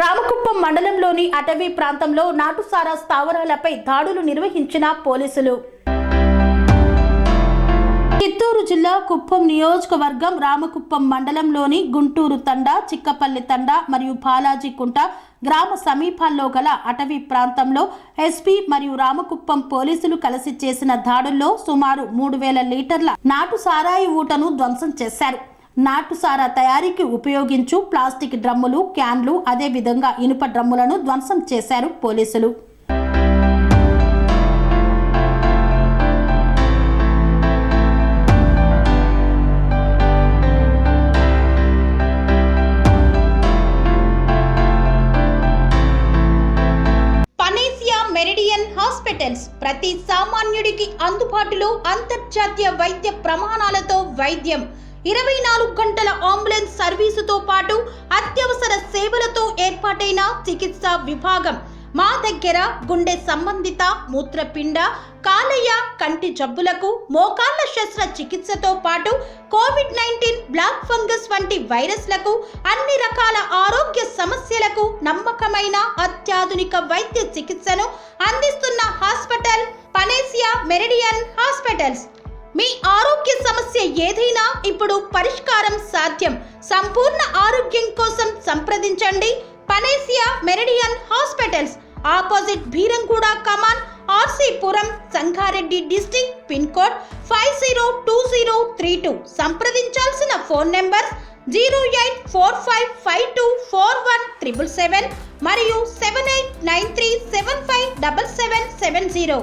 రామకుప్పం మండలంలోని అటవీ ప్రాంతంలో నాటుసారా స్థావరాలపై దాడులు నిర్వహించిన పోలీసులు. చిత్తూరు జిల్లా కుప్పం నియోజకవర్గం రామకుప్పం మండలంలోని గుంటూరు తండా, చిక్కపల్లి తండా మరియు బాలాజీకుంట గ్రామ సమీపాల్లో గల అటవీ ప్రాంతంలో ఎస్పీ మరియు రామకుప్పం పోలీసులు కలిసి చేసిన దాడుల్లో సుమారు 3000 లీటర్ల నాటు సారాయి ఊటను ధ్వంసం చేశారు. నాటుసారా తయారీకి ఉపయోగించు ప్లాస్టిక్ డ్రమ్ములు, క్యాన్లు, అదే విధంగా ఇనుప డ్రమ్ములను ధ్వంసం చేశారు పోలీసులు. మెరిడియన్ హాస్పిటల్స్ ప్రతి సామాన్యుడికి అందుబాటులో అంతర్జాతీయ వైద్య ప్రమాణాలతో వైద్యం, 24 గంటల అంబులెన్స్ సర్వీసుతో పాటు అత్యవసర సేవలతో ఏర్పాటైన చికిత్సా విభాగం. మా దగ్గర గుండె సంబంధిత, మూత్రపిండ, కాలేయ, కంటి జబ్బులకు, మోకాళ్ల శస్త్ర చికిత్సతో పాటు కోవిడ్-19, బ్లాక్ ఫంగస్ వంటి వైరస్లకు, అన్ని రకాల ఆరోగ్య సమస్యలకు నమ్మకమైన అత్యాధునిక వైద్య చికిత్సను అందిస్తున్న హాస్పిటల్ పనేసియా మెరిడియన్ హాస్పిటల్స్. మీ ఆరోగ్య సమస్య ఏదైనా ఇప్పుడు పరిష్కారం సాధ్యం. సంపూర్ణ ఆరోగ్యం కోసం సంప్రదించండి Panacea Meridian hospitals, opposite Bheeramguda కమాన్, RC Puram, Sangareddy district, pin code 502032. సంప్రదించాల్సిన ఫోన్ నెంబర్ 0845524177 మరియు 7893757770.